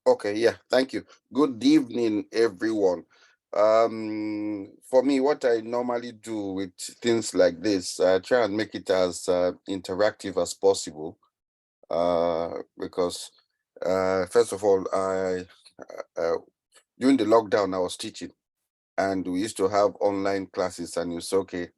Okay, yeah, thank you. Good evening, everyone. For me, what I normally do with things like this, I try and make it as interactive as possible. Because first of all, uh, during the lockdown, I was teaching, and we used to have online classes, and it's okay.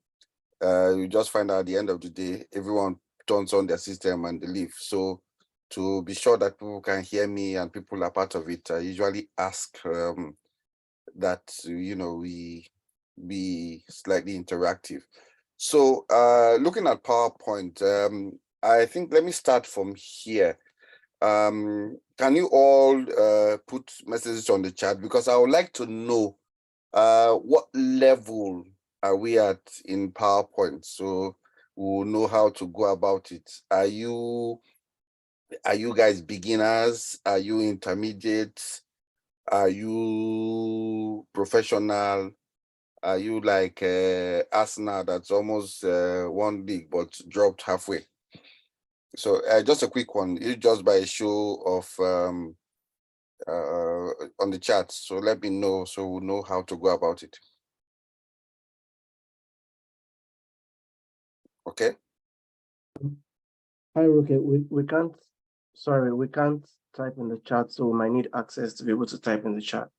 You just find out at the end of the day, everyone turns on their system and they leave. So to be sure that people can hear me and people are part of it, I usually ask that we be slightly interactive. So looking at PowerPoint, I think let me start from here. Can you all put messages on the chat, because I would like to know what level are we at in PowerPoint, so we'll know how to go about it. Are you guys beginners? Are you intermediate? Are you professional? Are you like Arsenal that's almost one league but dropped halfway? So just a quick one, you just by a show of on the chat. So let me know so we'll know how to go about it. Okay. Hi, Roque. We can't, sorry, we can't type in the chat, so we might need access to be able to type in the chat.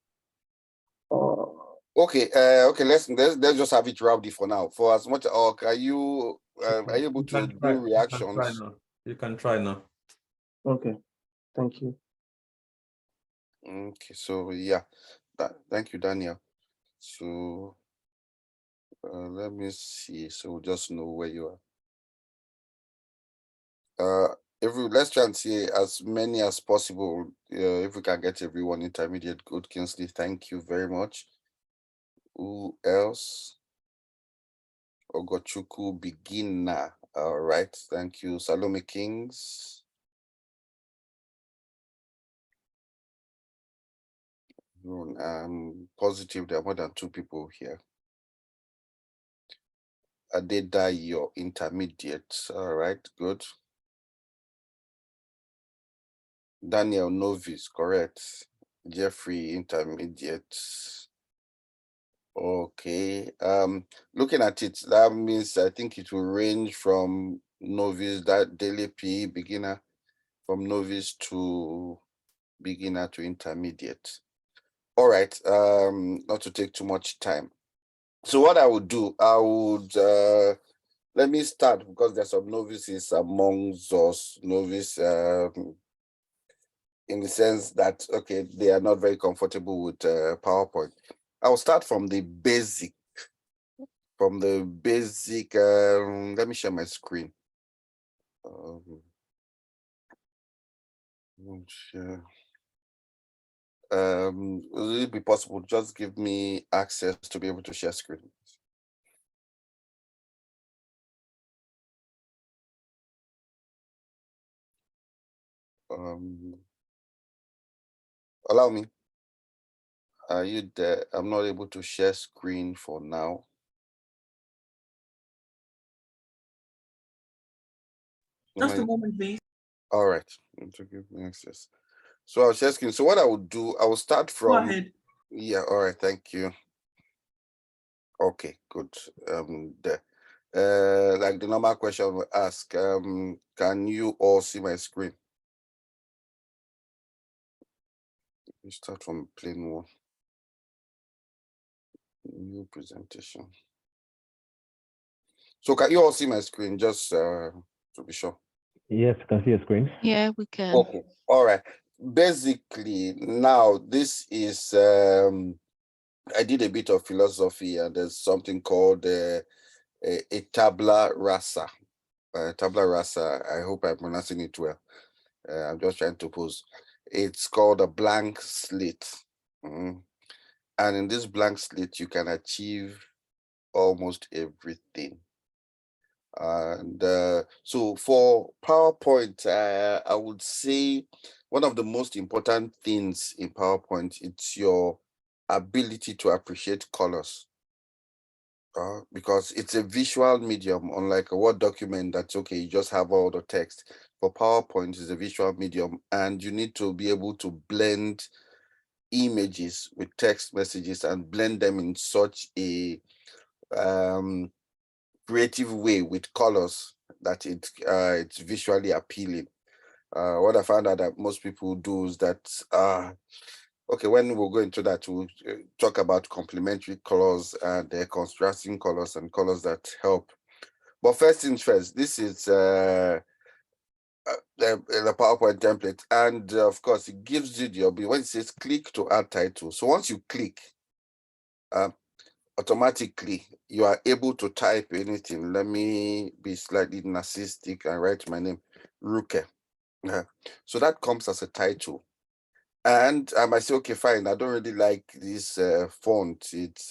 Okay, okay, let's just have it rowdy for now. For as much, or are you able You to can try. do You can try reactions? now. You can try now. Okay, thank you. Okay, so yeah, thank you, Daniel. So let me see. So we'll just know where you are. Let's try and see as many as possible. If we can get everyone intermediate, good, Kingsley. Thank you very much. Who else? Ogochuku beginner. All right, thank you. Salome Kings. I'm positive there are more than 2 people here. Adedayo intermediate. All right, good. Daniel novice, correct. Jeffrey intermediate. Okay. Looking at it, that means I think it will range from novice, that daily PE beginner, from novice to beginner to intermediate. All right. Not to take too much time. So what I would do, let me start, because there's some novices amongst us, novice in the sense that, okay, they are not very comfortable with PowerPoint. I'll start from the basic, let me share my screen. Share. Will it be possible? Just give me access to be able to share screen. Allow me. Are you there? I'm not able to share screen for now. Just a moment, please. All right. To give me access. So I'll share screen. So what I would do, I will start from. Go ahead. Yeah. All right. Thank you. Okay. Good. There. Like the normal question I will ask. Can you all see my screen? We start from plain one. New presentation. So can you all see my screen? Just to be sure. Yes, I can see your screen. Yeah, we can. Okay. All right. Basically, now this is I did a bit of philosophy, and there's something called a tabla rasa. Tabla rasa. I hope I'm pronouncing it well. I'm just trying to pose. It's called a blank slate. Mhm. And in this blank slate, you can achieve almost everything. And so for PowerPoint, I would say one of the most important things in PowerPoint, it's your ability to appreciate colors. because it's a visual medium, unlike a Word document that's okay, you just have all the text. For PowerPoint is a visual medium, and you need to be able to blend images with text messages and blend them in such a creative way with colors that it's visually appealing. What I found out that most people do is that okay, when we'll go into that, we'll talk about complementary colors and contrasting colors and colors that help. But first things first, this is the PowerPoint template. And of course, it gives you the, when it says click to add title. So once you click, automatically, you are able to type anything. Let me be slightly narcissistic and write my name, Ruke. So that comes as a title. And I might say, okay, fine. I don't really like this font. It's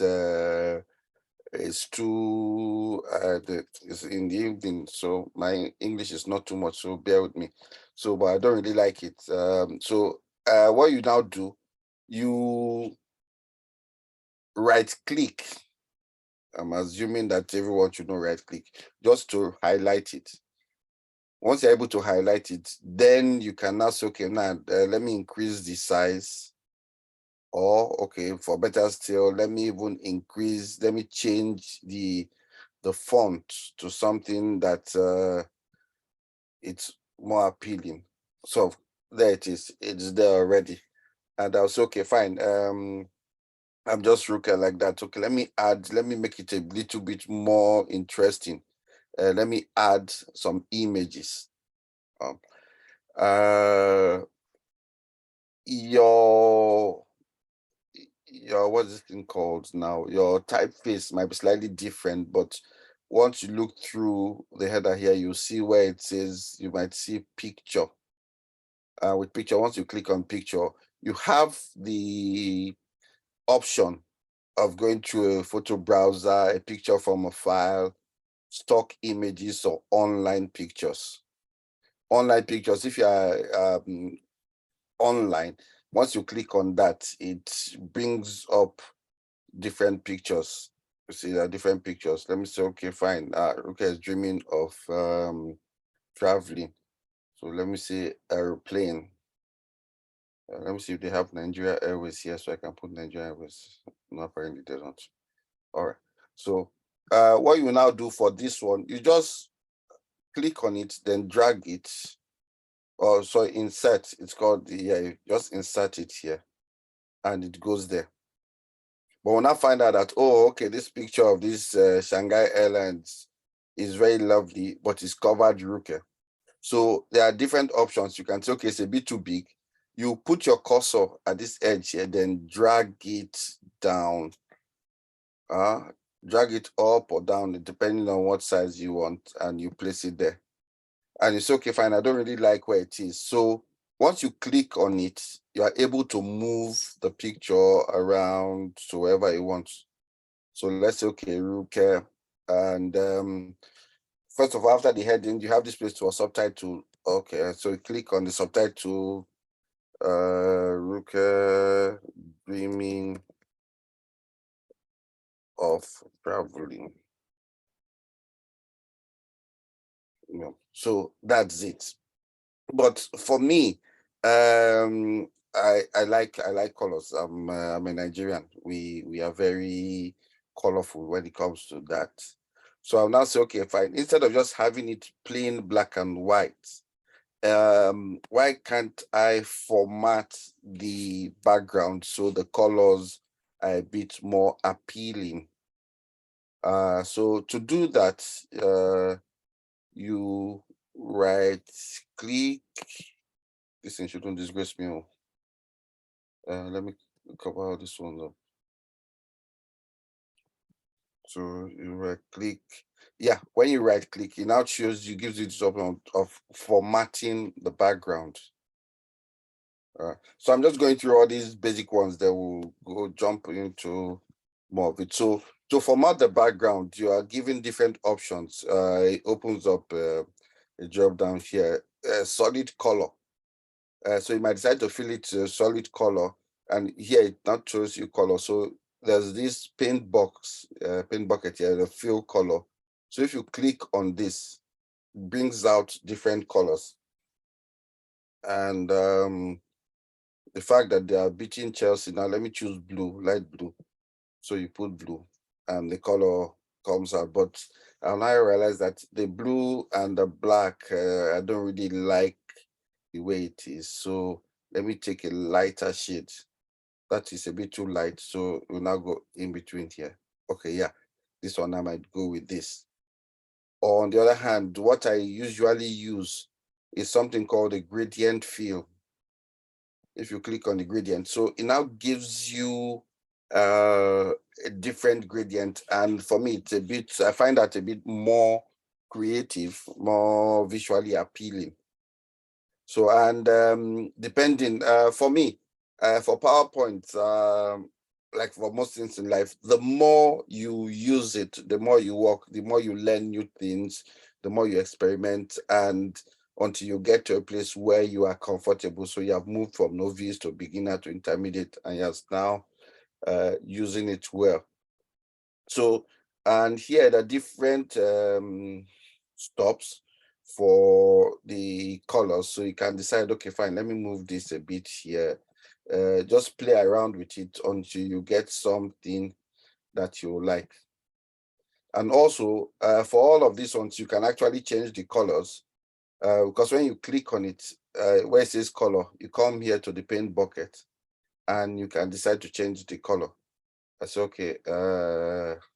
too it's in the evening, so my English is not too much. So bear with me. So, but I don't really like it. So what you now do, you right click. I'm assuming that everyone should know right click just to highlight it. Once you're able to highlight it, then you can now say, okay, now let me increase the size. Or okay, for better still, let me even increase, let me change the font to something that it's more appealing. So there it is, it's there already. And I'll say, okay, fine. I'm just looking like that. Okay, let me make it a little bit more interesting. Let me add some images. Your what's this thing called now? Your typeface might be slightly different, but once you look through the header here, you'll see where it says you might see picture. With picture, once you click on picture, you have the option of going through a photo browser, a picture from a file, stock images, or online pictures. Online pictures, if you are online, once you click on that, it brings up different pictures. You see, there are different pictures. Let me say, okay, fine. Ruka is dreaming of traveling. So let me say airplane. Let me see if they have Nigeria Airways here, so I can put Nigeria Airways. No, apparently they don't. All right. So what you now do for this one, you just click on it, then drag it. Or so insert. It's called you just insert it here, and it goes there. But when I find out that, oh, okay, this picture of this Shanghai Airlines is very lovely, but it's covered Ruke. So there are different options. You can say, okay, it's a bit too big. You put your cursor at this edge here, then drag it down. Drag it up or down, depending on what size you want, and you place it there. And it's okay, fine. I don't really like where it is. So once you click on it, you are able to move the picture around to wherever you want. So let's say, okay, Ruke, and first of all, after the heading, you have this place to a subtitle. Okay, so you click on the subtitle, Ruke dreaming of traveling. So that's it. But for me, I like colors. I'm a Nigerian. We are very colorful when it comes to that. So I'll now say, okay, fine. Instead of just having it plain black and white, why can't I format the background so the colors are a bit more appealing? So to do that, you right click. This thing shouldn't disgrace me. Let me cover this one up. So you right click. Yeah, when you right click, it now gives you this option of formatting the background. So I'm just going through all these basic ones that will go jump into more of it. So to format the background, you are given different options. It opens up a drop down here, solid color. So you might decide to fill it solid color, and here it not shows you color. So there's this paint bucket here, the fill color. So if you click on this, it brings out different colors. And the fact that they are beating Chelsea, now let me choose blue, light blue. So you put blue and the color comes out. But now I realize that the blue and the black, I don't really like the way it is. So let me take a lighter shade. That is a bit too light. So we'll now go in between here. Okay, yeah, this one I might go with this. Or on the other hand, what I usually use is something called a gradient fill. If you click on the gradient, so it now gives you a different gradient. And for me, it's a bit, I find that a bit more creative, more visually appealing. So, and depending, for me, for PowerPoint, like for most things in life, the more you use it, the more you work, the more you learn new things, the more you experiment, and until you get to a place where you are comfortable. So you have moved from novice to beginner to intermediate, and you're now using it well. So, and here the different stops for the colors. So you can decide, okay, fine, let me move this a bit here. Just play around with it until you get something that you like. And also, for all of these ones, you can actually change the colors because when you click on it, where it says color, you come here to the paint bucket and you can decide to change the color. I say, okay,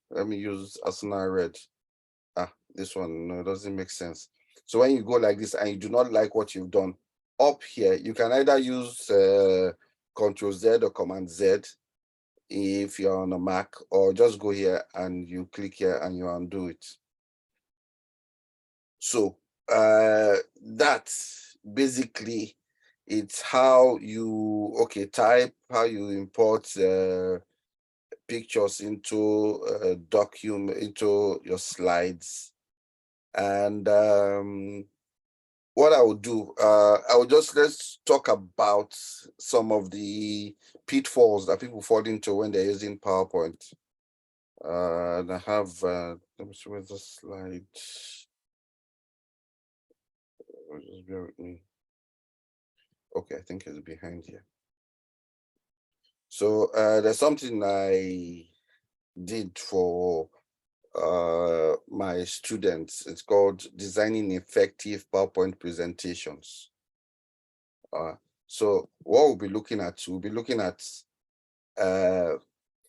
let me use Arsenal red. This one, no, it doesn't make sense. So when you go like this and you do not like what you've done, up here, you can either use Control Z or Command Z if you're on a Mac, or just go here and you click here and you undo it. So that basically, it's how you, type, how you import pictures into a document, into your slides. And what I would do, let's talk about some of the pitfalls that people fall into when they're using PowerPoint. And I have, let me see where's the slide. Just bear with me. Okay, I think it's behind here. So there's something I did for my students. It's called Designing Effective PowerPoint Presentations. So what we'll be looking at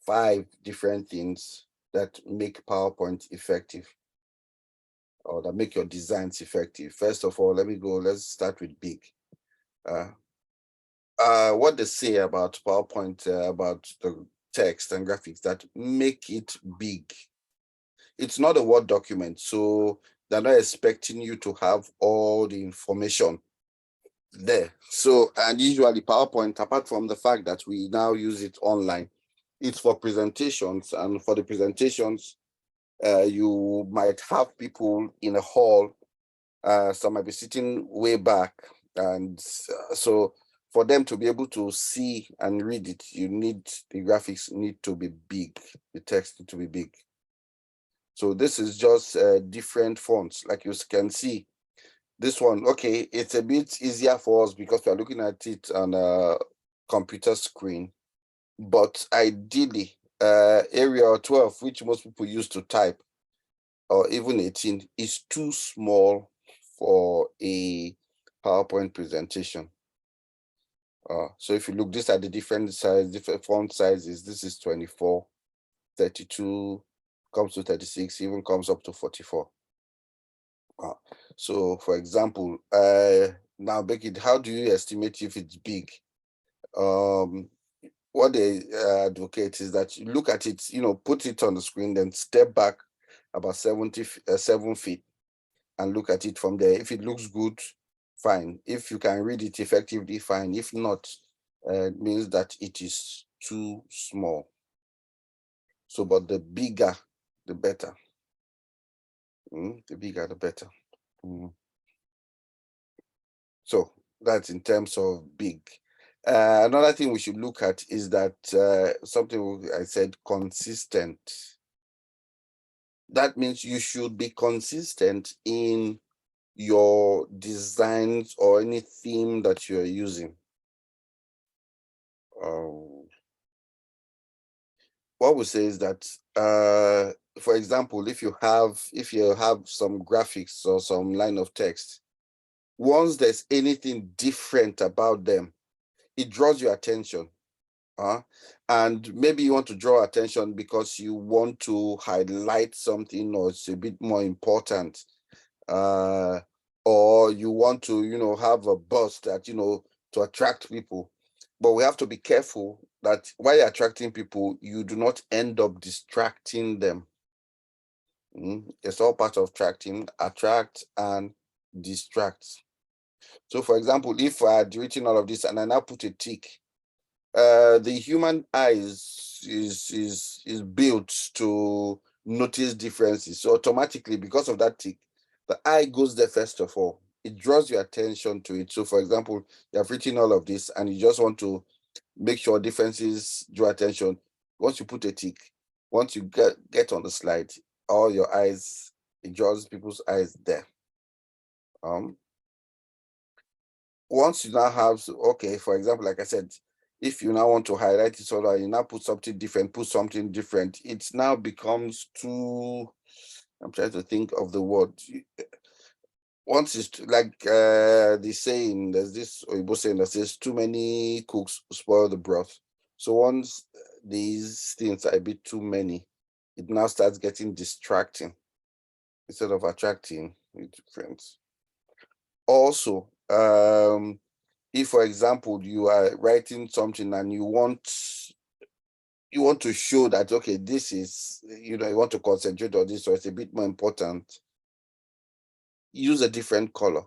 5 different things that make PowerPoint effective, or that make your designs effective. First of all, let's start with big. What they say about PowerPoint, about the text and graphics that make it big. It's not a Word document, so they're not expecting you to have all the information there. So, and usually PowerPoint, apart from the fact that we now use it online, it's for presentations, and for the presentations, you might have people in a hall, some might be sitting way back, and so for them to be able to see and read it, the graphics need to be big, the text need to be big. So this is just different fonts, like you can see. This one, okay, it's a bit easier for us because we're looking at it on a computer screen. But ideally, Arial 12, which most people use to type, or even 18, is too small for a PowerPoint presentation. So if you look, these are the different font sizes. This is 24, 32, comes to 36, even comes up to 44. So for example, now Becky, how do you estimate if it's big? What they advocate is that you look at it, put it on the screen, then step back about 7 feet and look at it from there. If it looks good, fine. If you can read it effectively, fine. If not, it means that it is too small. So, but the bigger, the better. The bigger, the better. So that's in terms of big. Another thing we should look at is that something I said, consistent. That means you should be consistent in your designs or any theme that you're using. What we say is that, for example, if you have some graphics or some line of text, once there's anything different about them, it draws your attention. And maybe you want to draw attention because you want to highlight something, or it's a bit more important, or you want to have a buzz that to attract people. But we have to be careful that while you're attracting people, you do not end up distracting them. It's all part of attract and distract. So for example, if I had written all of this and I now put a tick, the human eyes is built to notice differences. So automatically, because of that tick, the eye goes there first of all. It draws your attention to it. So for example, you have written all of this and you just want to make sure differences draw attention. Once you put a tick, once you get on the slide, all your eyes, it draws people's eyes there. Once you now have, okay, for example, like I said, if you now want to highlight it so that you now put something different, it now becomes too, I'm trying to think of the word. Once it's like the saying, there's this Oyibo saying that says, too many cooks spoil the broth. So once these things are a bit too many, it now starts getting distracting instead of attracting with friends. Also, if for example you are writing something and you want to show that, okay, this is, you want to concentrate on this, or it's a bit more important, use a different color.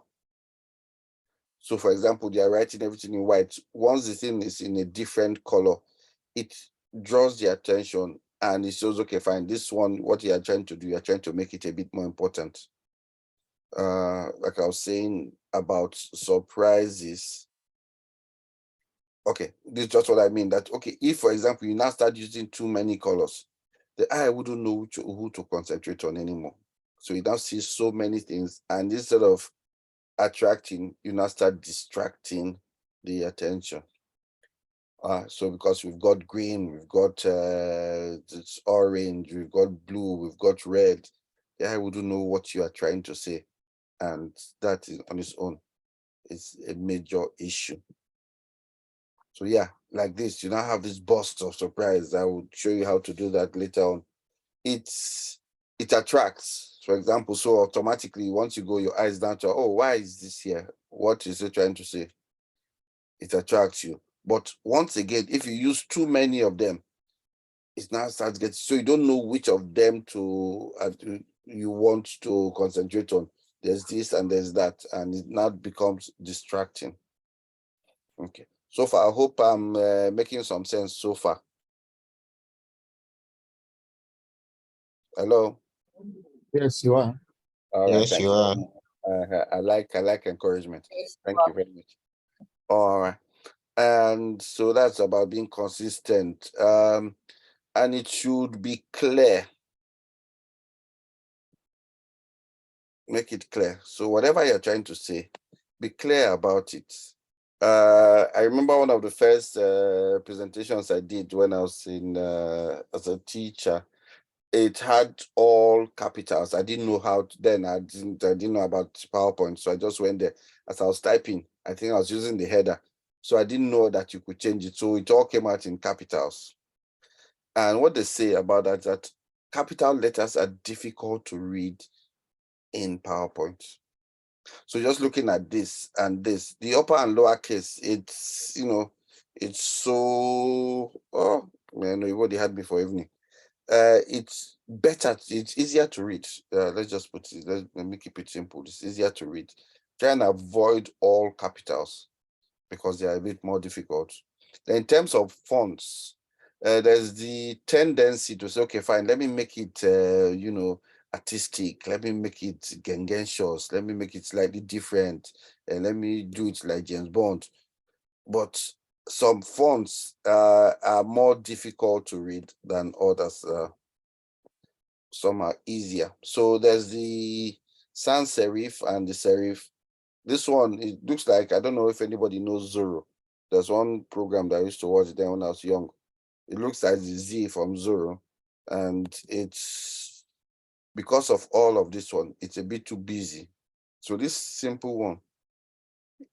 So for example, you are writing everything in white. Once the thing is in a different color, it draws the attention and it shows, okay, fine, this one, what you are trying to do, you're trying to make it a bit more important. Like I was saying about surprises. Okay, this is just what I mean, that, okay, if for example, you now start using too many colors, the eye wouldn't know who to concentrate on anymore. So you now see so many things, and instead of attracting, you now start distracting the attention. So because we've got green, we've got it's orange, we've got blue, we've got red, the eye wouldn't know what you are trying to say. And that is on its own is a major issue. So yeah, like this, you now have this burst of surprise. I will show you how to do that later on. It attracts, for example, so automatically once you go your eyes down to, oh, why is this here? What is it trying to say? It attracts you. But once again, if you use too many of them, it now starts getting, so you don't know which of them you want to concentrate on. There's this and there's that, and it now becomes distracting. Okay. So far, I hope I'm making some sense so far. Hello. Yes, you are. All right, Yes, thank you you. are. I like encouragement. Thank you very much. All right. And so that's about being consistent. And it should be clear. Make it clear. So whatever you're trying to say, be clear about it. I remember one of the first presentations I did when I was in as a teacher. It had all capitals. I didn't know how to, then I didn't know about PowerPoint. So I just went there as I was typing. I think I was using the header. So I didn't know that you could change it. So it all came out in capitals. And what they say about that is that capital letters are difficult to read in PowerPoint. So just looking at this and this, the upper and lower case, it's, it's so, oh man, you already had me for evening. It's better, it's easier to read. Let's just put it, let me keep it simple. It's easier to read. Try and avoid all capitals because they are a bit more difficult. Then in terms of fonts, there's the tendency to say, okay, fine, let me make it, artistic. Let me make it gangentious. Let me make it slightly different. And let me do it like James Bond. But some fonts are more difficult to read than others. Some are easier. So there's the sans serif and the serif. This one, it looks like, I don't know if anybody knows Zorro. There's one program that I used to watch then when I was young. It looks like the Z from Zorro. And it's because of all of this one, it's a bit too busy. So this simple one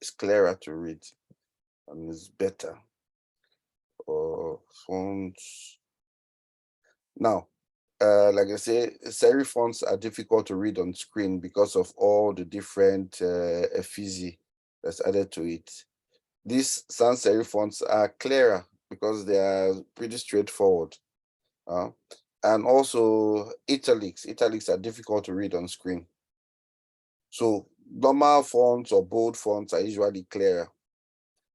is clearer to read and is better. Fonts. Now, like I say, serif fonts are difficult to read on screen because of all the different effigy that's added to it. These sans serif fonts are clearer because they are pretty straightforward. And also italics. Italics are difficult to read on screen. So normal fonts or bold fonts are usually clearer.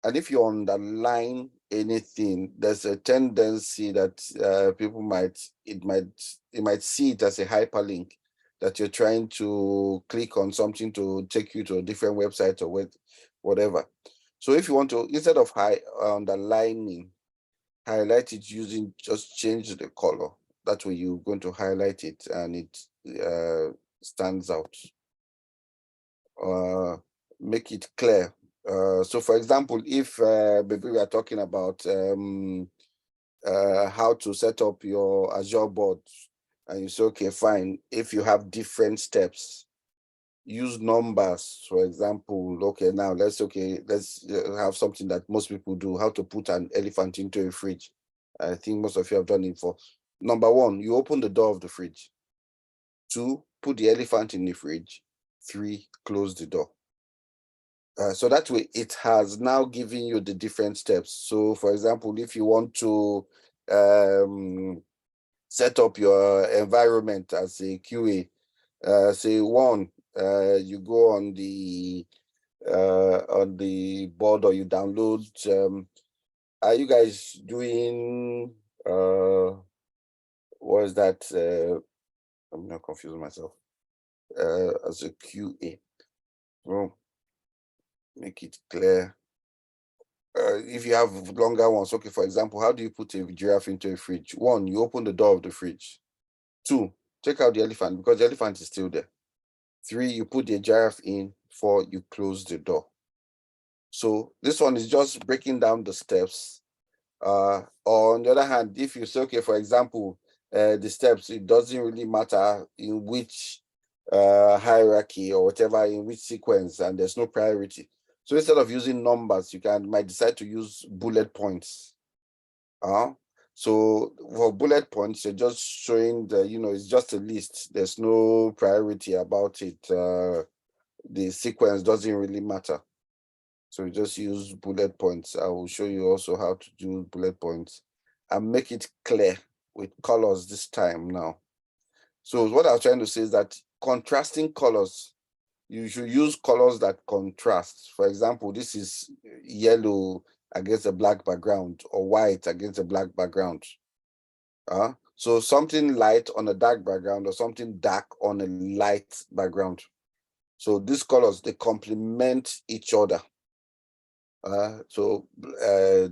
And if you underline anything, there's a tendency that people might see it as a hyperlink that you're trying to click on something to take you to a different website or whatever. So if you want to, instead of underlining, highlight it using, just change the color. That way you're going to highlight it and it stands out. Make it clear. So for example, if maybe we are talking about how to set up your Azure board, and you say, okay, fine, if you have different steps, use numbers, for example. Okay, now let's have something that most people do, how to put an elephant into a fridge. I think most of you have done it for. Number one, you open the door of the fridge. 2, put the elephant in the fridge. 3, close the door. So that way it has now given you the different steps. So for example, if you want to set up your environment as a QA, say 1, you go on the board or you download. Are you guys doing what is that? I'm not confusing myself. As a QA. Well, make it clear. If you have longer ones, okay, for example, how do you put a giraffe into a fridge? 1, you open the door of the fridge. 2, take out the elephant because the elephant is still there. 3, you put the giraffe in. 4, you close the door. So this one is just breaking down the steps. Or on the other hand, if you say, okay, for example, the steps, it doesn't really matter in which hierarchy or whatever, in which sequence, and there's no priority. So instead of using numbers, you might decide to use bullet points. So for bullet points, you're just showing it's just a list. There's no priority about it. The sequence doesn't really matter. So you just use bullet points. I will show you also how to do bullet points and make it clear with colors this time now. So what I was trying to say is that contrasting colors, you should use colors that contrast. For example, this is yellow against a black background or white against a black background. So something light on a dark background or something dark on a light background. So these colors, they complement each other. So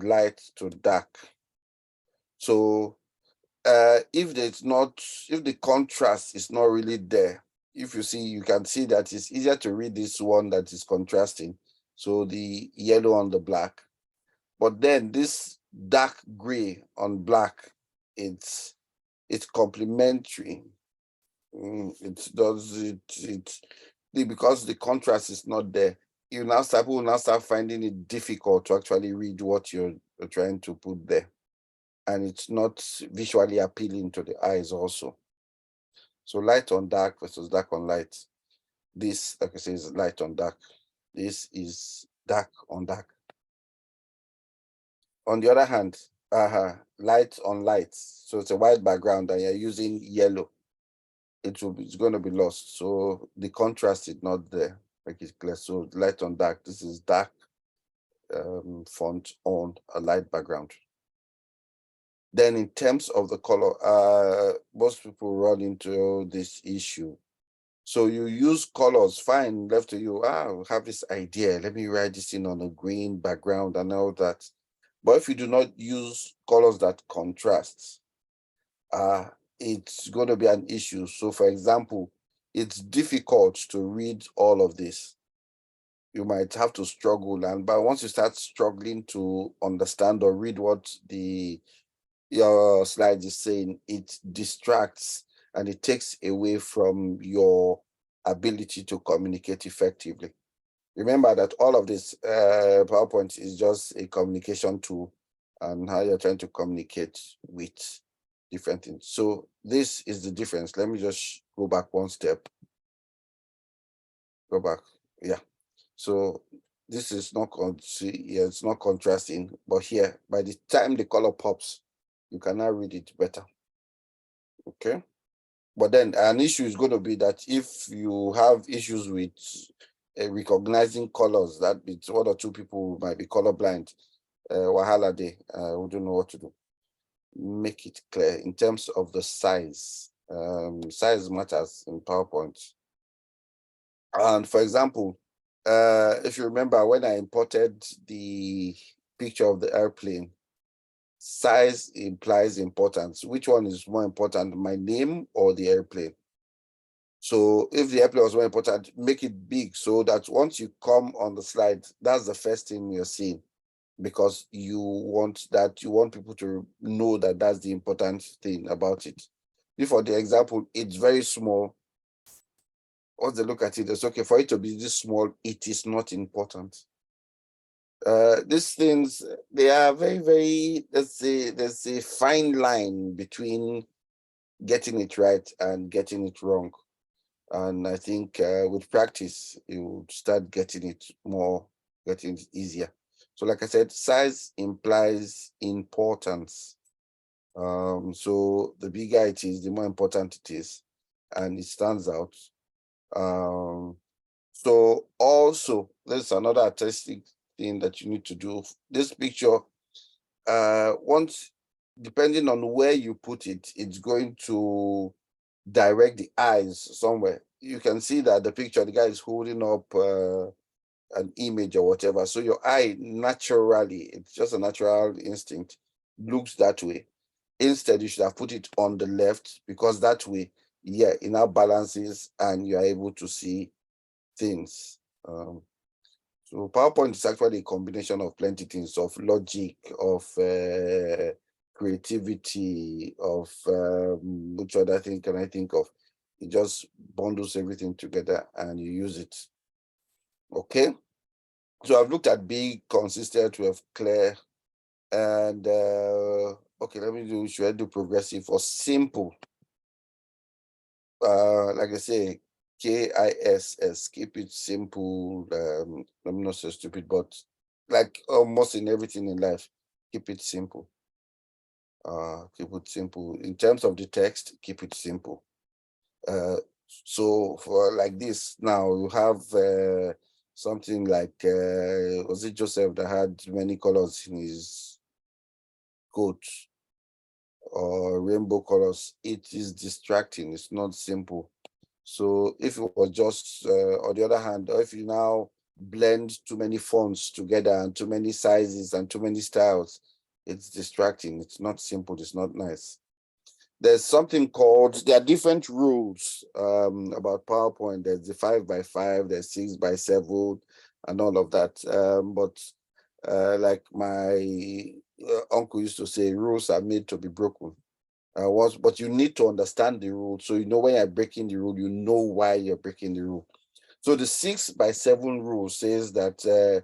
light to dark. So if the contrast is not really there, if you see, you can see that it's easier to read this one that is contrasting. So the yellow on the black, but then this dark gray on black, it's complementary. Because the contrast is not there. People will now start finding it difficult to actually read what you're trying to put there. And it's not visually appealing to the eyes also. So light on dark versus dark on light. This, like I say, is light on dark. This is dark on dark. On the other hand, light on light. So it's a white background and you're using yellow. It's going to be lost. So the contrast is not there. Make it clear. So light on dark. This is dark font on a light background. Then in terms of the color, most people run into this issue. So you use colors, fine, left to you. I have this idea. Let me write this in on a green background and all that. But if you do not use colors that contrast, it's going to be an issue. So for example, it's difficult to read all of this. You might have to struggle, but once you start struggling to understand or read what your slide is saying, it distracts and it takes away from your ability to communicate effectively. Remember that all of this PowerPoint is just a communication tool and how you're trying to communicate with different things. So this is the difference. Let me just go back one step. Go back. Yeah. So this is not it's not contrasting, but here, by the time the color pops, you can now read it better. Okay. But then an issue is going to be that if you have issues with recognizing colors, that means one or two people might be colorblind. Wahala day, we don't know what to do. Make it clear in terms of the size. Size matters in PowerPoint. And for example, if you remember when I imported the picture of the airplane, size implies importance. Which one is more important, my name or the airplane? So if the airplane was more important, make it big so that once you come on the slide, that's the first thing you're seeing, because you want people to know that that's the important thing about it. If for the example, it's very small, once they look at it, it's okay for it to be this small, it is not important. These things, they are very, very, there's a fine line between getting it right and getting it wrong. And I think with practice, you will start getting it easier. So like I said, size implies importance. So the bigger it is, the more important it is, and it stands out. So also, there's another artistic thing that you need to do. This picture, once, depending on where you put it, it's going to direct the eyes somewhere. You can see that the picture, the guy is holding up an image or whatever. So your eye naturally, it's just a natural instinct, looks that way. Instead, you should have put it on the left, because that way, yeah, it now balances and you're able to see things. So PowerPoint is actually a combination of plenty things, of logic, of creativity, of which other thing can I think of? It just bundles everything together and you use it. Okay. So I've looked at big, consistent, we have clear, and okay, should I do progressive or simple? Like I say, KISS, keep it simple. I'm not so stupid, but like almost in everything in life, keep it simple. Keep it simple. In terms of the text, keep it simple. So for like this, now you have something like, was it Joseph that had many colors in his coat, or rainbow colors? It is distracting, it's not simple. So if it was just, on the other hand, or if you now blend too many fonts together and too many sizes and too many styles, it's distracting, it's not simple, it's not nice. There's something called, there are different rules about PowerPoint. There's the 5x5, there's 6x7, and all of that. But like my uncle used to say, rules are made to be broken. But you need to understand the rule. So you know when you're breaking the rule, you know why you're breaking the rule. So the 6x7 rule says that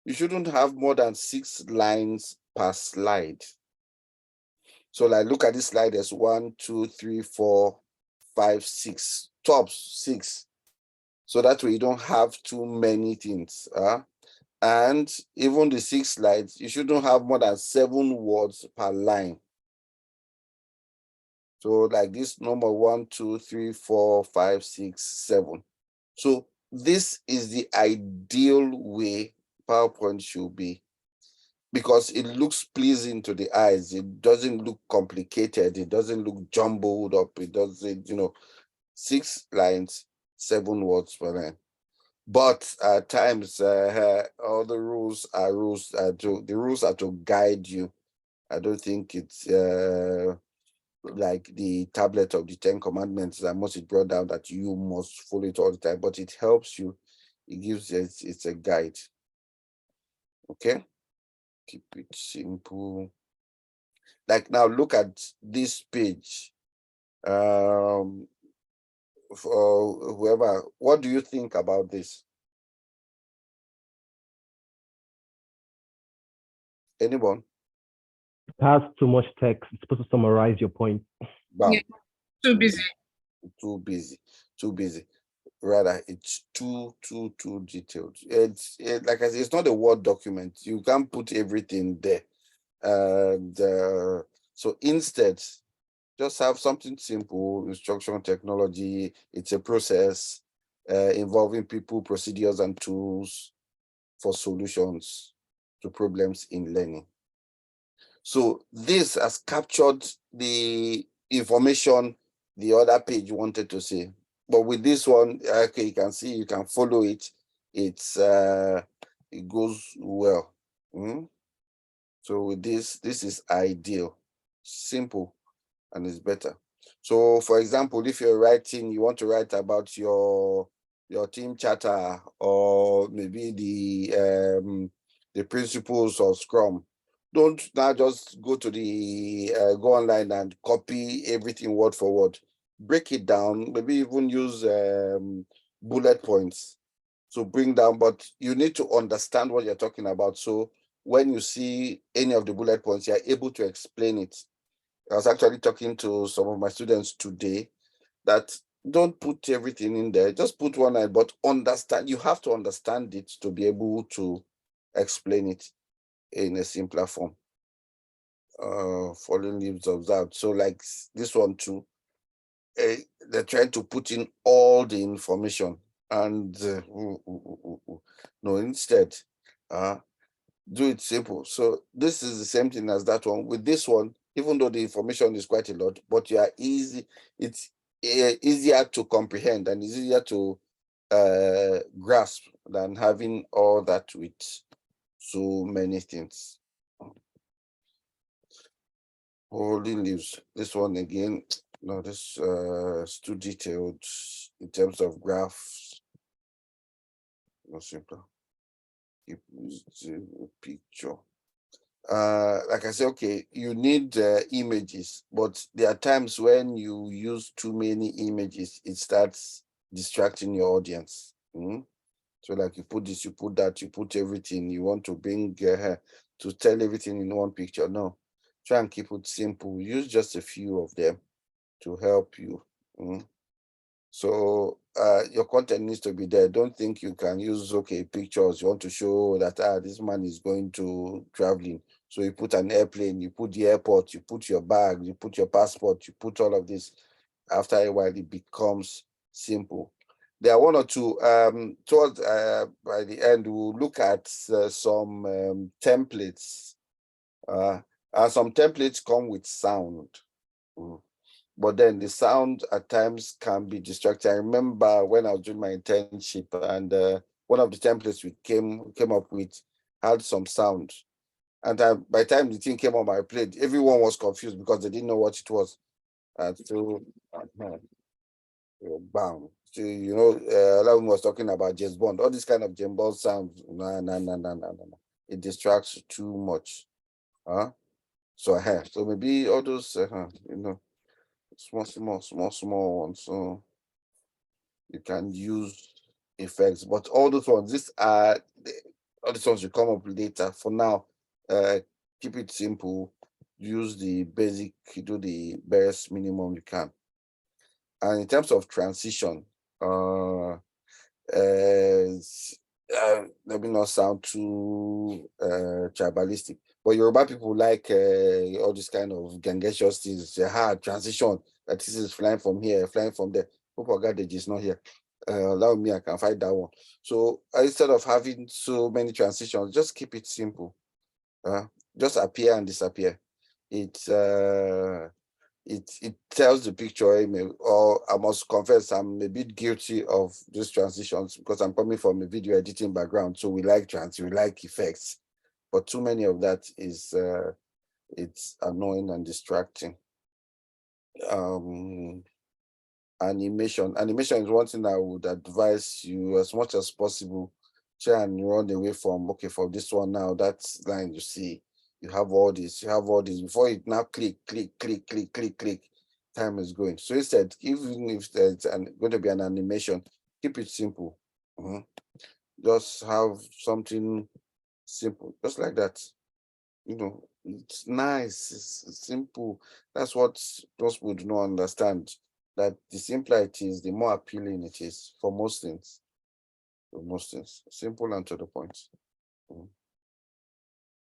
you shouldn't have more than 6 lines per slide. So like, look at this slide, there's 1, 2, 3, 4, 5, 6, tops 6. So that way you don't have too many things. And even the 6 slides, you shouldn't have more than 7 words per line. So like this number 1, 2, 3, 4, 5, 6, 7. So this is the ideal way PowerPoint should be, because it looks pleasing to the eyes. It doesn't look complicated. It doesn't look jumbled up. It doesn't, 6 lines, 7 words per line. But at times, all the rules are the rules are to guide you. I don't think it's like the tablet of the 10 Commandments that must be brought down that you must follow it all the time, but it helps you. It gives it's a guide. Okay, keep it simple. Like now, look at this page. For whoever, what do you think about this? Anyone? It has too much text. It's supposed to summarize your point. Bam. Yeah. Too busy. Too busy. Rather, it's too detailed. It's like I said, it's not a Word document. You can't put everything there. And so instead, just have something simple: instruction technology. It's a process involving people, procedures, and tools for solutions to problems in learning. So this has captured the information the other page wanted to say. But with this one, okay, you can see, you can follow it. It's it goes well. So with this is ideal, simple, and it's better. So for example, if you're writing, you want to write about your team charter, or maybe the principles of Scrum, don't now just go to the go online and copy everything word for word. Break it down, maybe even use bullet points to bring down, but you need to understand what you're talking about. So when you see any of the bullet points, you're able to explain it. I was actually talking to some of my students today that don't put everything in there, just put one line, but understand. You have to understand it to be able to explain it in a simpler form. Fallen leaves observed. So like this one too, they're trying to put in all the information, and no, instead, do it simple. So this is the same thing as that one. With this one, even though the information is quite a lot, but you are it's easier to comprehend and it's easier to grasp than having all that with so many things. Holding leaves. This one again, no, this is too detailed in terms of graphs. No simpler. Keep the picture. Like I say, okay, you need images, but there are times when you use too many images, it starts distracting your audience. So like you put this, you put that, you put everything, you want to bring to tell everything in one picture. No, try and keep it simple. Use just a few of them to help you. So your content needs to be there. Don't think you can use pictures. You want to show that this man is going to traveling. So you put an airplane, you put the airport, you put your bag, you put your passport, you put all of this. After a while, it becomes simple. There are one or two. Towards by the end, we'll look at some templates. Some templates come with sound. But then the sound at times can be distracting. I remember when I was doing my internship, and one of the templates we came up with had some sound. And by the time the thing came on my plate, everyone was confused because they didn't know what it was. And so, bam. So, Alan was talking about James Bond, all this kind of James Bond sounds. No. It distracts too much. So maybe all those, small ones. So you can use effects, but all those ones, all these ones will come up later. For now, keep it simple. Use the basic, do the barest minimum you can. And in terms of transition, let me not sound too tribalistic, but Yoruba people like all this kind of gangacious things. Hard transition, that this is flying from here, flying from there. Hope Ogadej is not here. Allow me, I can find that one. So instead of having so many transitions, just keep it simple. Just appear and disappear. It it tells the picture, or I must confess, I'm a bit guilty of these transitions because I'm coming from a video editing background. So we like we like effects, but too many of that is it's annoying and distracting. Animation is one thing I would advise you as much as possible. Try and run away from, okay, for this one now, that line you see, you have all this before it now click, time is going. So instead, even if there's going to be an animation, keep it simple. Just have something simple, just like that. It's nice, it's simple. That's what those people do not understand, that the simpler it is, the more appealing it is for most things. Simple and to the point.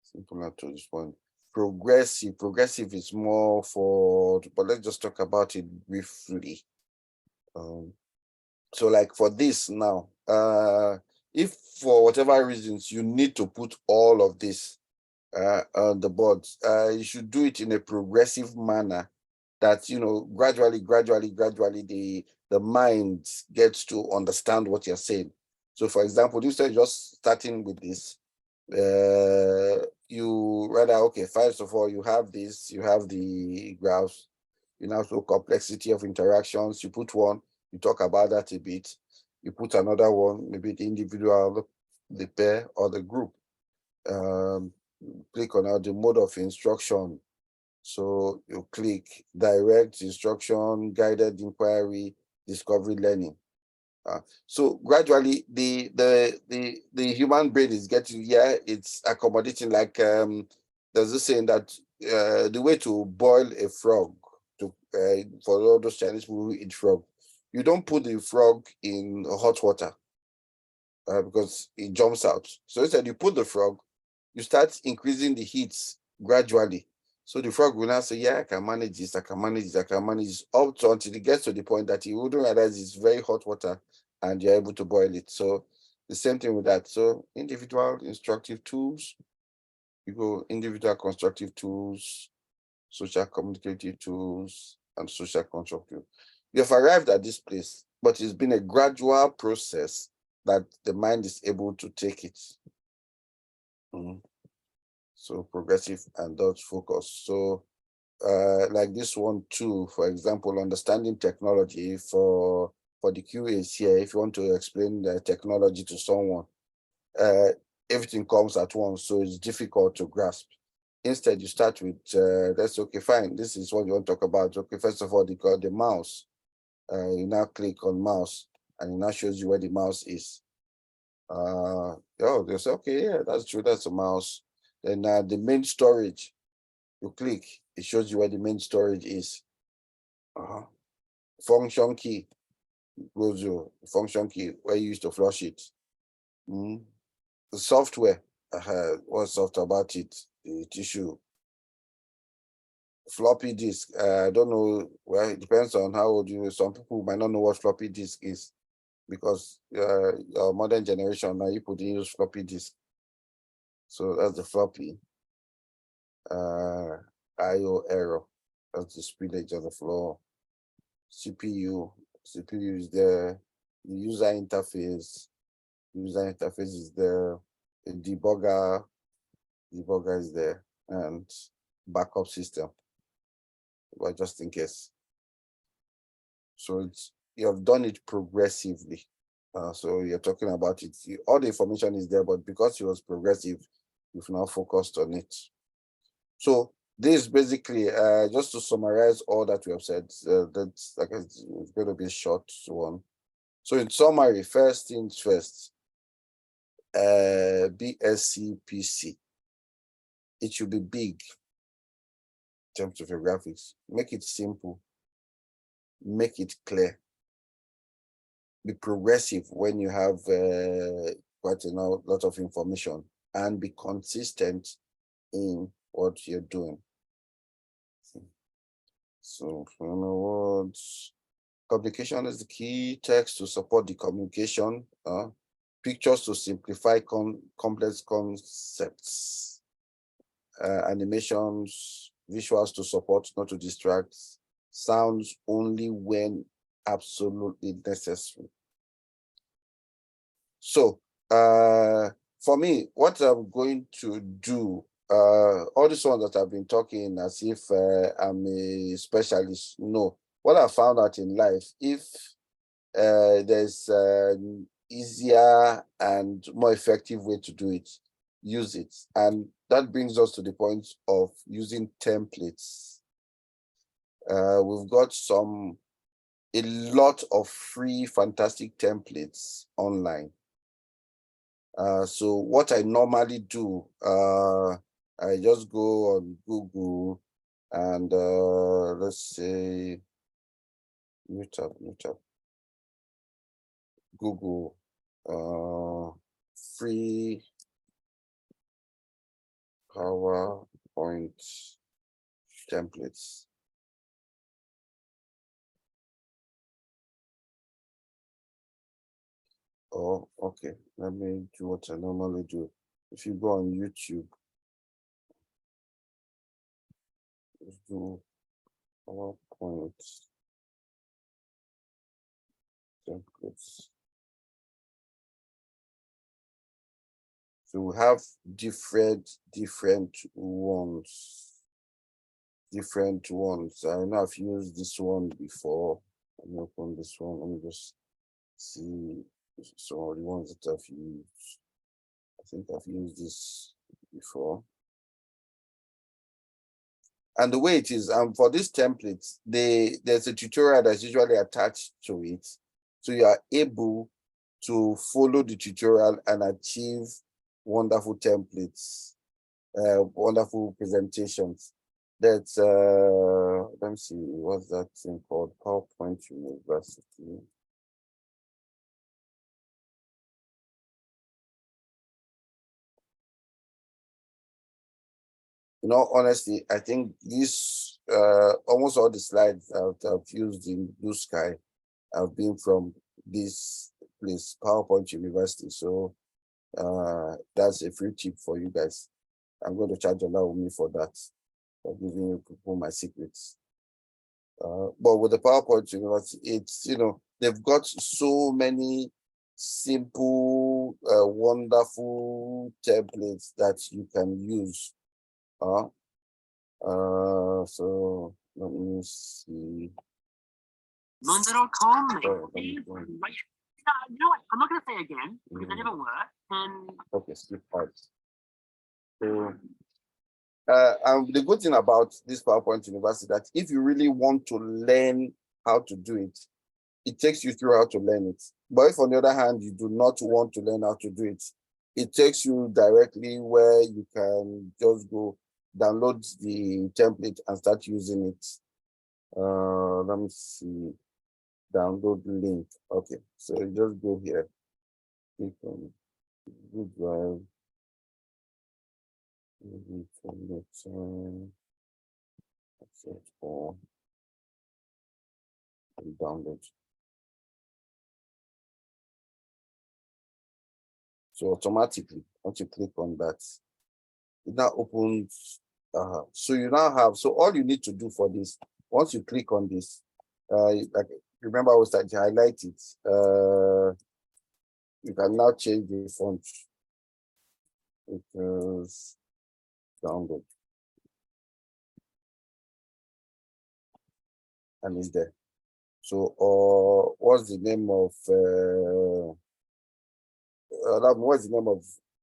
Simple and to this point. Progressive is more for, but let's just talk about it briefly. So like for this now, if for whatever reasons you need to put all of this on the board, you should do it in a progressive manner that, gradually the mind gets to understand what you're saying. So for example, instead of just starting with this, you rather, okay, first of all, you have this, you have the graphs, you now show complexity of interactions, you put one, you talk about that a bit, you put another one, maybe the individual, the pair, or the group. Click on the mode of instruction. So you click direct instruction, guided inquiry, discovery learning. So gradually the human brain is getting, it's accommodating, like there's this saying that the way to boil a frog, for all those Chinese people who eat frog, you don't put the frog in hot water because it jumps out. So instead you put the frog, you start increasing the heat gradually. So the frog will now say, yeah, I can manage this, up to until it gets to the point that you wouldn't realize it's very hot water and you're able to boil it. So the same thing with that. So individual instructive tools, you go individual constructive tools, social communicative tools, and social constructive. You have arrived at this place, but it's been a gradual process that the mind is able to take it. So progressive and dot focus. So like this one too, for example, understanding technology for the QAs here, if you want to explain the technology to someone, everything comes at once, so it's difficult to grasp. Instead, you start with, that's okay, fine, this is what you want to talk about. Okay, first of all, they call the mouse. You now click on mouse, and it now shows you where the mouse is. They say, okay, yeah, that's true, that's a mouse. Then the main storage, you click, it shows you where the main storage is. Function key, goes to function key where you used to flush it. The software, what's soft about it? The tissue. Floppy disk, I don't know, well, it depends on how old you are. Some people might not know what floppy disk is because your modern generation now, you could use floppy disk. So that's the floppy. IO error, that's the spillage on the floor. CPU is there. The user interface is there. The debugger is there, and backup system, but just in case. So you have done it progressively. So you're talking about it. All the information is there, but because it was progressive, you've now focused on it. So this basically, just to summarize all that we have said, that's like it's going to be a short one. So in summary, first things first, BSCPC. It should be big in terms of your graphics. Make it simple. Make it clear. Be progressive when you have quite a lot of information, and be consistent in what you're doing. So, words. Publication is the key. Text to support the communication. Pictures to simplify complex concepts. Animations, visuals to support, not to distract. sounds only when absolutely necessary. So for me, what I'm going to do, all this one that I've been talking as if I'm a specialist. No, what I found out in life, if there's an easier and more effective way to do it, use it. And that brings us to the point of using templates. We've got a lot of free, fantastic templates online. So what I normally do, I just go on Google and let's say, mute up. Google free PowerPoint templates. Oh, okay. Let me do what I normally do. If you go on YouTube, let's do PowerPoint templates. So we have different ones. I know I've used this one before. Let me open this one. Let me just see some of the ones that I've used. I think I've used this before. And the way it is, for these templates, there's a tutorial that's usually attached to it. So you are able to follow the tutorial and achieve wonderful templates, wonderful presentations. That's, let me see, what's that thing called? PowerPoint University. You know, honestly, I think this, almost all the slides I've used in Blue Sky have been from this place, PowerPoint University. So that's a free tip for you guys. I'm going to charge a lot of me for that, for giving you people my secrets. But with the PowerPoint University, it's, you know, they've got so many simple, wonderful templates that you can use. So let me see. Monzo.com. Oh, You know what? I'm not going to say again because I never were. And okay, skip parts. So, and the good thing about this PowerPoint University that if you really want to learn how to do it, it takes you through how to learn it. But if on the other hand, you do not want to learn how to do it, it takes you directly where you can just go download the template and start using it. Let me see. Download link. Okay, so you just go here. Click on Google Drive. Maybe from the time. Search for and download. So automatically, once you click on that, it now opens. So you now have, so all you need to do for this, once you click on this, like remember I was starting to highlight it. You can now change the font. It is download. And it's there. So, what's the name of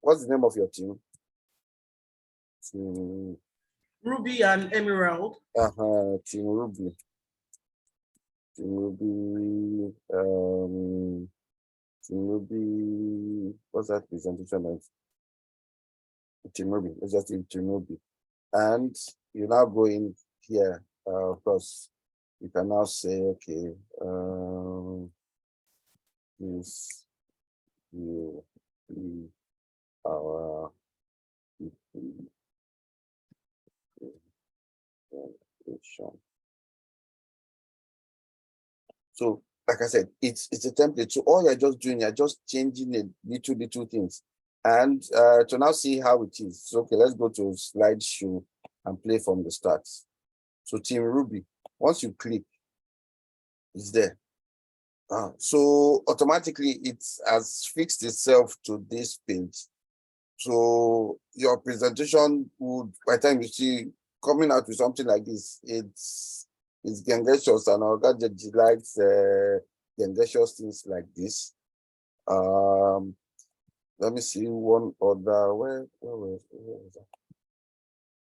what's the name of your team? Team Ruby and Emerald. Team Ruby. Team Ruby. Team Ruby. What's that presentation like? Team Ruby. Let's just do Team Ruby. And you now go in here. Of course, you can now say, okay, this will be our presentation. So, like I said, it's a template. So all you're just doing, you're just changing a little things. And to now see how it is. So, okay, let's go to slideshow and play from the start. So Team Ruby, Once you click, it's there. So automatically it has fixed itself to this page. So your presentation would, by the time you see coming out with something like this, it's gangatious, and our gadget likes gangatious things like this. Let me see one other, where is that?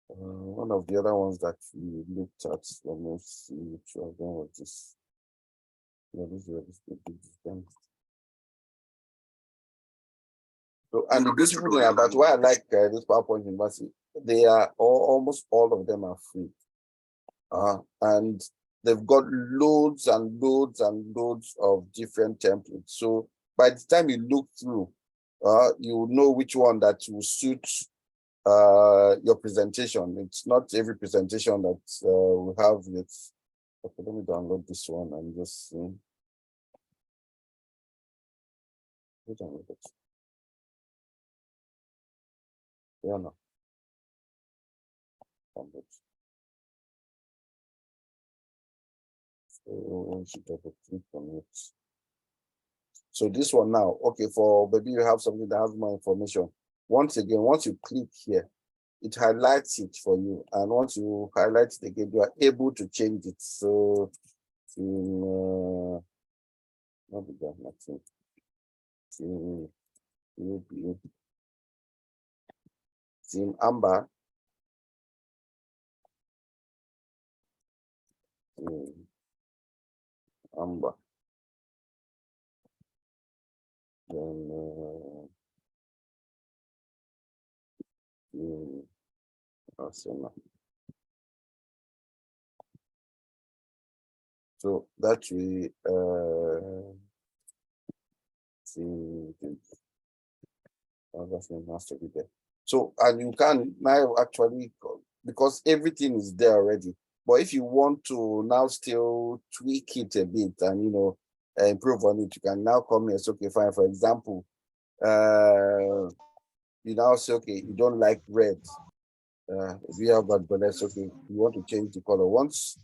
One of the other ones that we looked at. Let me see which of them was this. Yeah, this is so, and the beautiful thing about why I like this PowerPoint University, they are almost all of them are free. And they've got loads and loads and loads of different templates. So by the time you look through, you know which one that will suit your presentation. It's not every presentation that we have it. Okay, let me download this one and just see. Yeah, no. So should double click on it. So this one now, okay, for maybe you have something that has more information. Once again, once you click here, it highlights it for you. And once you highlight it again, you are able to change it. So nothing. Team Amber. Amber. Then Arsenal. So that we see that name has to be there. So, and you can now actually, because everything is there already. But if you want to now still tweak it a bit and improve on it, you can now come here. So, okay, fine. For example, you now say, okay, you don't like red. We have that, but that's okay. You want to change the color. Once,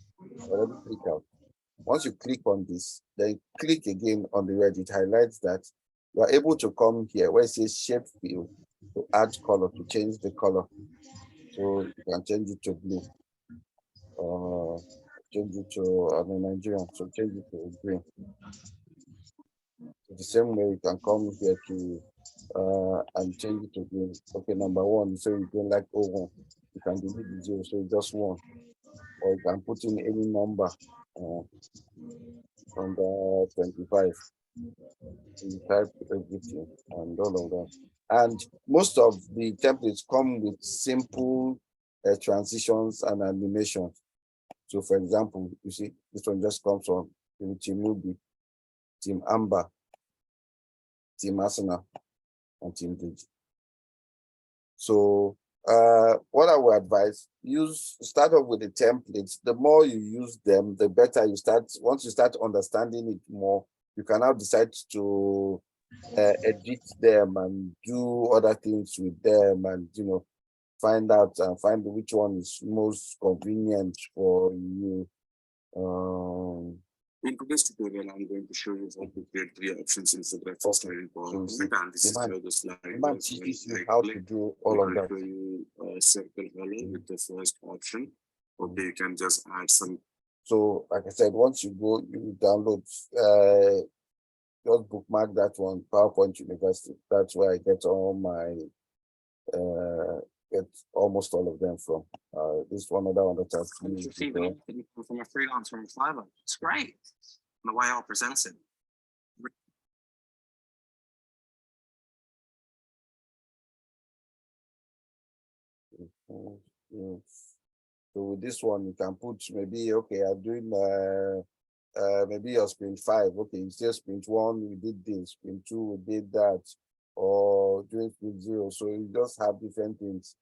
let me click out. Once you click on this, then click again on the red. It highlights that you are able to come here where it says shape field to add color, to change the color. So you can change it to blue. Change it to, I'm a Nigerian, so change it to green. So the same way you can come here to and change it to green. Okay, number one, so you don't like 01. You can delete the 0, so just 1. Or you can put in any number under 25. You type everything and all of that. And most of the templates come with simple transitions and animations. So for example, you see, this one just comes from Team Ruby, Team Amber, Team Arsenal, and Team Digi. So what I would advise, start off with the templates. The more you use them, the better you start. Once you start understanding it more, you can now decide to edit them and do other things with them, and find which one is most convenient for you. In today's tutorial, I'm going to show you how to create 3 options in the first slide PowerPoint, and this is how the slide teaches you how to do all of that. Show you a circle color with the first option. Okay, you can just add some. So, like I said, once you go, you download, just bookmark that one, PowerPoint University. That's where I get all my, get almost all of them from. This one other one that I've Receiving anything from a freelancer on Fiverr. It's great. The way I'll present it. So with this one, you can put maybe, okay, I'm doing maybe your sprint 5. Okay, you say sprint 1, we did this, sprint 2, we did that, or doing sprint 0. So you just have different things.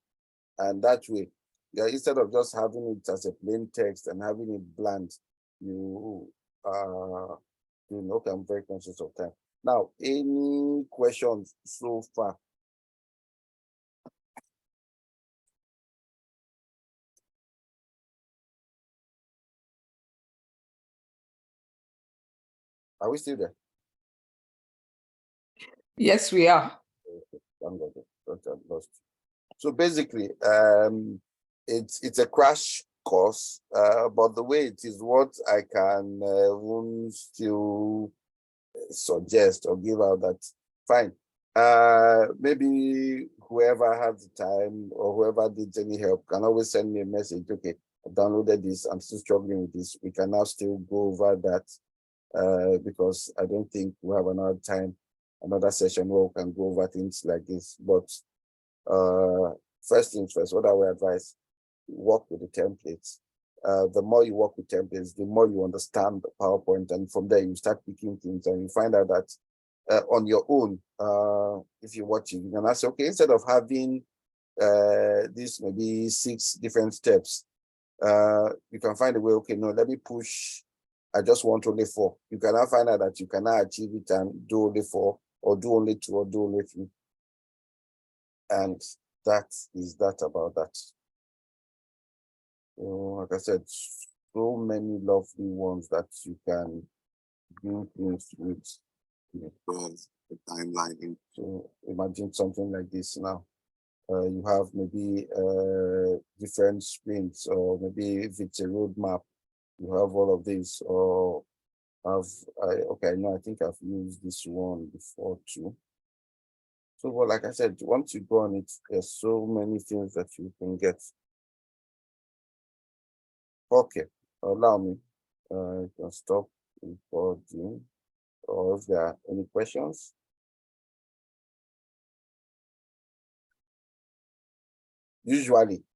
And that way, yeah, instead of just having it as a plain text and having it bland, you okay, I'm very conscious of time. Now, any questions so far? Are we still there? Yes, we are. I'm going to lost. So basically, it's a crash course, but the way it is, what I can still suggest or give out that fine. Maybe whoever has the time or whoever needs any help can always send me a message. Okay, I've downloaded this. I'm still struggling with this. We can now still go over that because I don't think we have another time, another session where we can go over things like this. But first things first, what I would advise, work with the templates. The more you work with templates, the more you understand the PowerPoint, and from there you start picking things and you find out that on your own, if you're watching, you can ask, okay, instead of having this maybe 6 different steps, you can find a way, okay, no, let me push, I just want only 4. You can now find out that you cannot achieve it and do only 4, or do only 2, or do only 3. And that is that about that. Like I said, so many lovely ones that you can do things with. The timeline in So imagine something like this now. You have maybe different sprints, or maybe if it's a roadmap, you have all of this, or okay, no, I think I've used this one before too. So, well, like I said, once you go on it, there's so many things that you can get. Okay, allow me. You can stop recording, or if there are any questions. Usually,